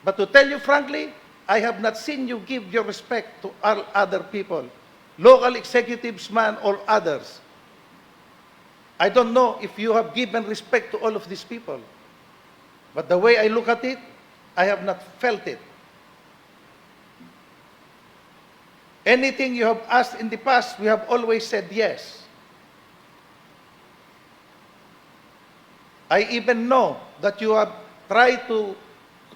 But to tell you frankly, I have not seen you give your respect to all other people, local executives man or others. I don't know if you have given respect to all of these people. But the way I look at it, I have not felt it. Anything you have asked in the past, we have always said yes. I even know that you have tried to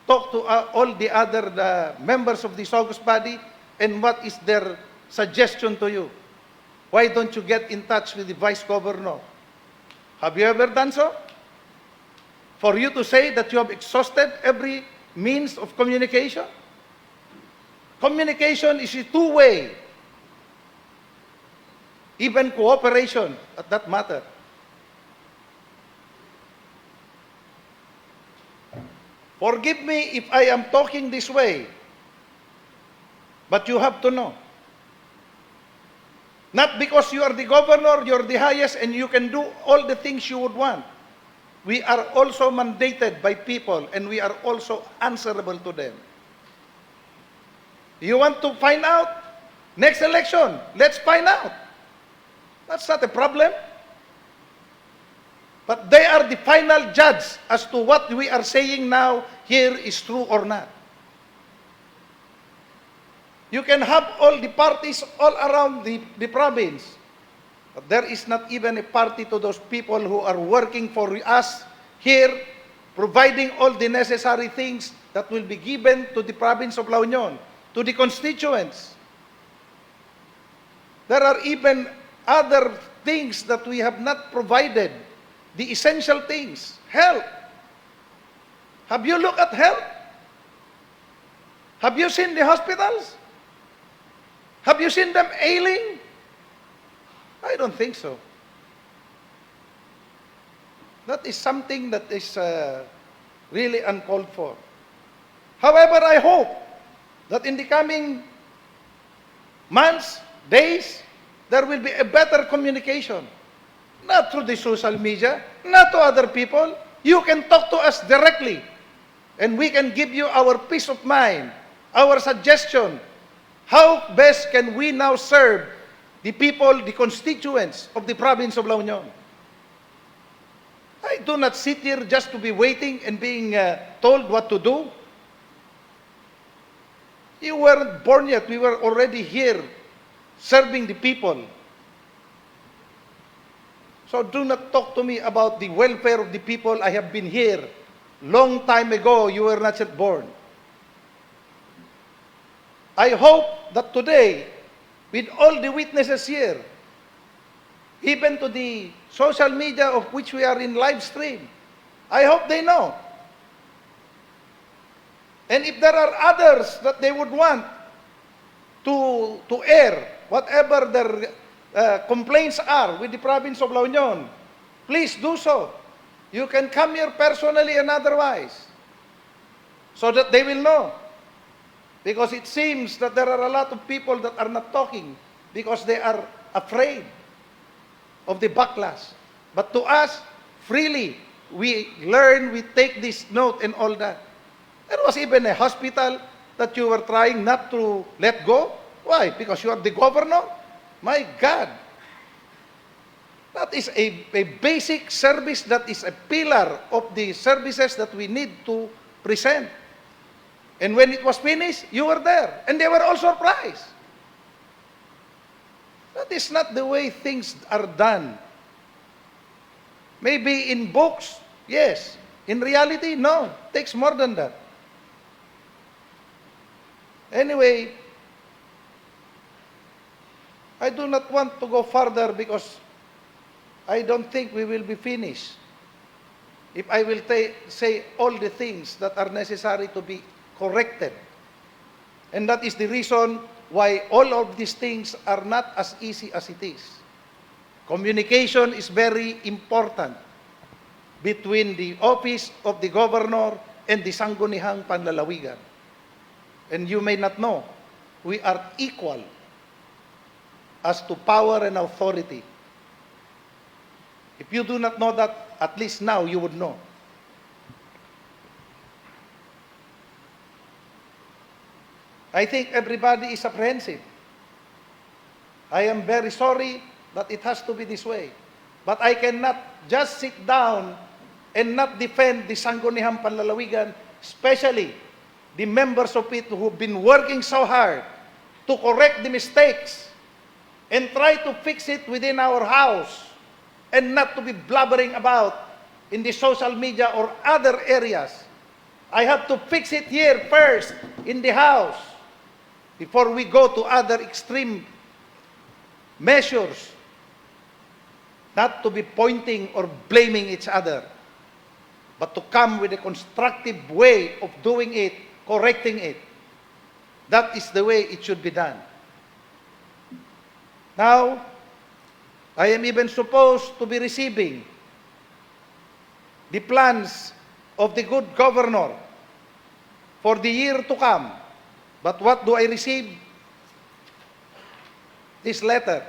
talk to all the other members of this August body, and what is their suggestion to you? Why don't you get in touch with the Vice Governor? Have you ever done so? For you to say that you have exhausted every means of communication? Communication is a two-way. Even cooperation at that matter. Forgive me if I am talking this way, but you have to know. Not because you are the governor, you're the highest, and you can do all the things you would want. We are also mandated by people, and we are also answerable to them. You want to find out? Next election, let's find out. That's not a problem. But they are the final judge as to what we are saying now here is true or not. You can have all the parties all around the province, but there is not even a party to those people who are working for us here, providing all the necessary things that will be given to the province of La Union, to the constituents. There are even other things that we have not provided, the essential things. Health. Have you looked at health? Have you seen the hospitals? Have you seen them ailing? I don't think so. That is something that is really uncalled for. However, I hope that in the coming months, days, there will be a better communication. Not through the social media, not to other people. You can talk to us directly, and we can give you our peace of mind, our suggestion. How best can we now serve the people, the constituents of the province of La Union? I do not sit here just to be waiting and being told what to do. You weren't born yet. We were already here serving the people. So do not talk to me about the welfare of the people. I have been here long time ago. You were not yet born. I hope that today, with all the witnesses here, even to the social media of which we are in live stream, I hope they know. And if there are others that they would want to air whatever their complaints are with the province of La Union, please do so. You can come here personally and otherwise, so that they will know. Because it seems that there are a lot of people that are not talking because they are afraid of the backlash. But to us, freely, we learn, we take this note and all that. There was even a hospital that you were trying not to let go. Why? Because you are the governor? My God. That is a basic service, that is a pillar of the services that we need to present. And when it was finished, you were there. And they were all surprised. That is not the way things are done. Maybe in books, yes. In reality, no. It takes more than that. Anyway, I do not want to go further because I don't think we will be finished if I will say all the things that are necessary to be corrected. And that is the reason why all of these things are not as easy as it is. Communication is very important between the office of the governor and the Sangguniang Panlalawigan. And you may not know, we are equal as to power and authority. If you do not know that, at least now you would know. I think everybody is apprehensive. I am very sorry that it has to be this way. But I cannot just sit down and not defend the Sangguniang Panlalawigan, especially the members of it who have been working so hard to correct the mistakes and try to fix it within our house and not to be blubbering about in the social media or other areas. I have to fix it here first in the house before we go to other extreme measures, not to be pointing or blaming each other, but to come with a constructive way of doing it, correcting it. That is the way it should be done. Now, I am even supposed to be receiving the plans of the good governor for the year to come. But what do I receive? This letter.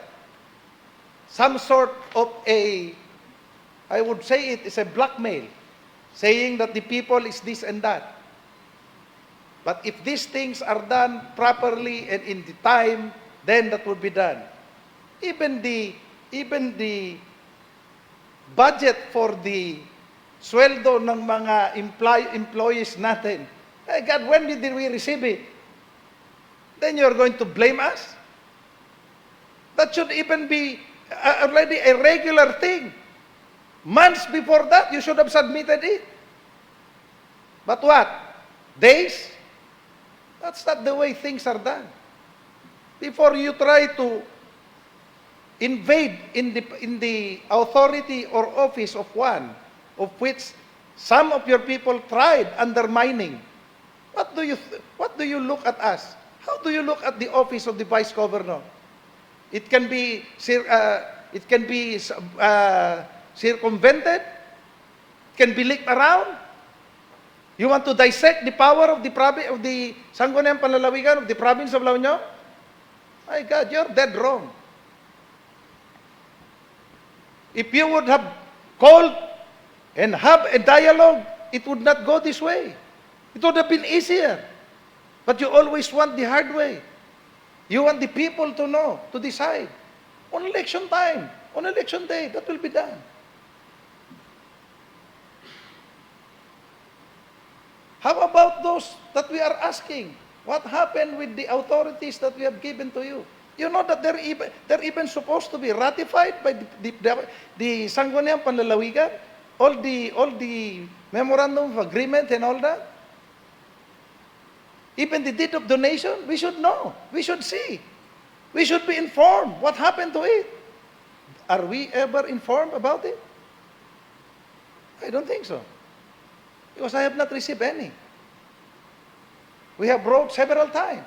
Some sort of I would say it is a blackmail, saying that the people is this and that. But if these things are done properly and in the time, then that would be done. Even the budget for the sweldo ng mga employees natin. Hey God, when did we receive it? Then you're going to blame us? That should even be already a regular thing. Months before that, you should have submitted it. But what? Days? That's not the way things are done. Before you try to invade in the authority or office of one, of which some of your people tried undermining, what do you look at us? How do you look at the office of the vice governor? It can be circumvented. It can be licked around. You want to dissect the power of the Sangguniang Panlalawigan of the province of La Union? My God, you're dead wrong. If you would have called and have a dialogue, it would not go this way. It would have been easier. But you always want the hard way. You want the people to know, to decide. On election time, on election day, that will be done. How about those that we are asking? What happened with the authorities that we have given to you? You know that they're even supposed to be ratified by the Sangguniang Panlalawigan? All the memorandum of agreement and all that? Even the deed of donation, we should know. We should see. We should be informed. What happened to it? Are we ever informed about it? I don't think so. Because I have not received any. We have wrote several times.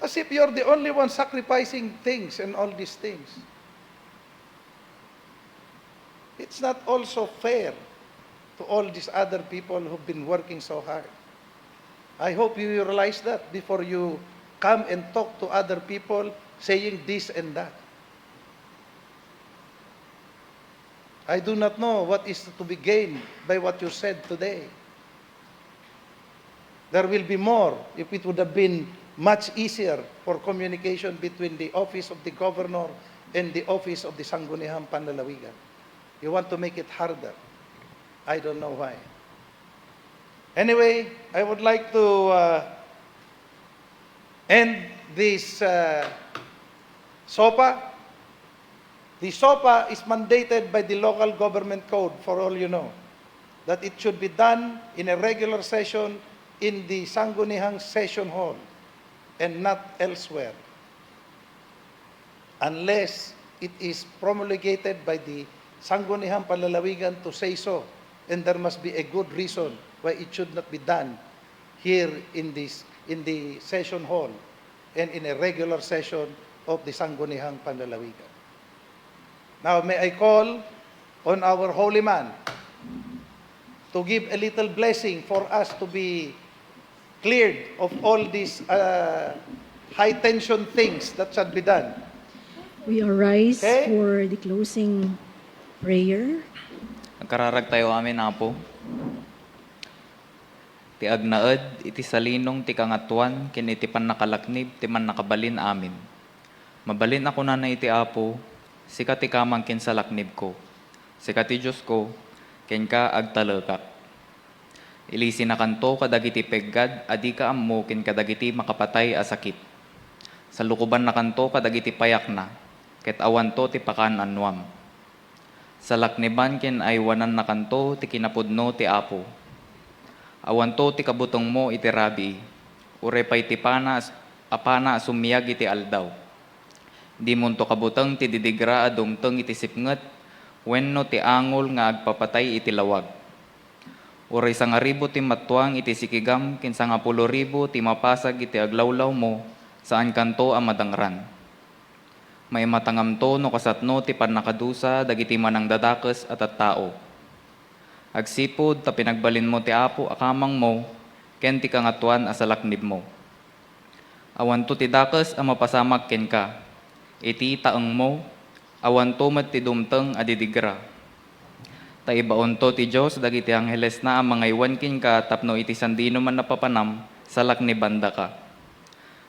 As if you're the only one sacrificing things and all these things. It's not also fair to all these other people who've been working so hard. I hope you realize that before you come and talk to other people saying this and that. I do not know what is to be gained by what you said today. There will be more if it would have been much easier for communication between the office of the governor and the office of the Sangguniang Panlalawigan. You want to make it harder. I don't know why. Anyway, I would like to end this SOPA. The SOPA is mandated by the local government code, for all you know, that it should be done in a regular session in the Sangguniang Session Hall and not elsewhere, unless it is promulgated by the Sangguniang Panlalawigan to say so, and there must be a good reason why it should not be done here in the session hall and in a regular session of the Sangguniang Panlalawigan. Now, may I call on our holy man to give a little blessing for us to be cleared of all these high-tension things that should be done. We arise Okay? for the closing prayer. Agkararag tayo amin, Apo. Ti agnaed, iti salinong ti kangatuan, ken iti pan nakalaknib, ti man nakabalin amin. Mabalin ako na iti Apo, sika ti kamang ken sa laknib ko. Sika ti Diyos ko, ken ka agtalekak. Ilisi na kanto kadagiti peggad, adi ka ammo ken kadagiti makapatay a sakit. Sa lukuban na kanto kadagiti payak na, ket awan to ti pakan anwam. Sa lakniban ken aywanan na kanto ti kinapudno ti Apo. Awan to ti kabutong mo iti rabi, ure pay ti apana sumiyag iti aldaw. Di munto kabutang ti didigra adumteng iti sipnget, wenno ti angol nga agpapatay iti lawag. Ure 1,000 ti mattuang iti sikigam, ken 10,000 ti mapasag iti aglawlaw mo, saan kanto ang madangran. May matangam to no kasatno ti pannakadusa dagiti manang dadakes at tao. Agsipod ta pinagbalin mo ti Apo akamang mo, ken ti kangatuan a salaknib mo. Awan to ti dakes a mapasamak ken ka, iti taeng mo, awan to met ti dumteng a didigra. Ta ibaon to ti Dios dagiti angheles na ang mangaywan ken ka tapno iti sandino man napapanam, salaknibanda ka.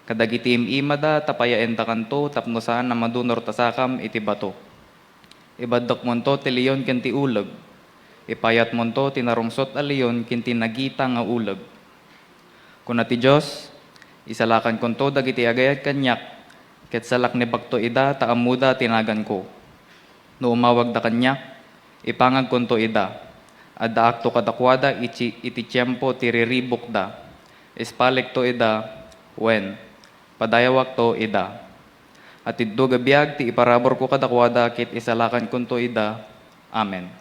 Kadagiti imada tapayaen ta kanto tapno saan na madunor tasakam iti bato. Ibadok mon to ti leon ken ti uleg. Ipayat mon to tinarungsot a leon ken tinagita nga uleg. Kuna ti Dios, isalakan kon to dagiti agayat kanyak, ket salak ni bakto ida ta amuda tinagan ko. No umawag da kanyak, ipangag kon to ida. Adda akto kadakwada iti tiyempo ti riribok da. Ispalik to ida, wen, padayawak to ida. At iddo gabiyag ti iparabor ko kadakwada ket isalakan kon to ida. Amen.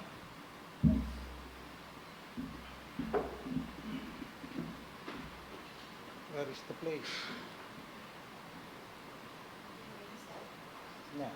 Where is the place? Yeah.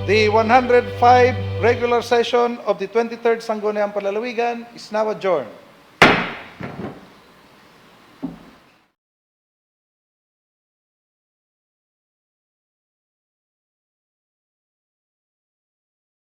The 105 regular session of the 23rd Sangguniang Panlalawigan is now adjourned.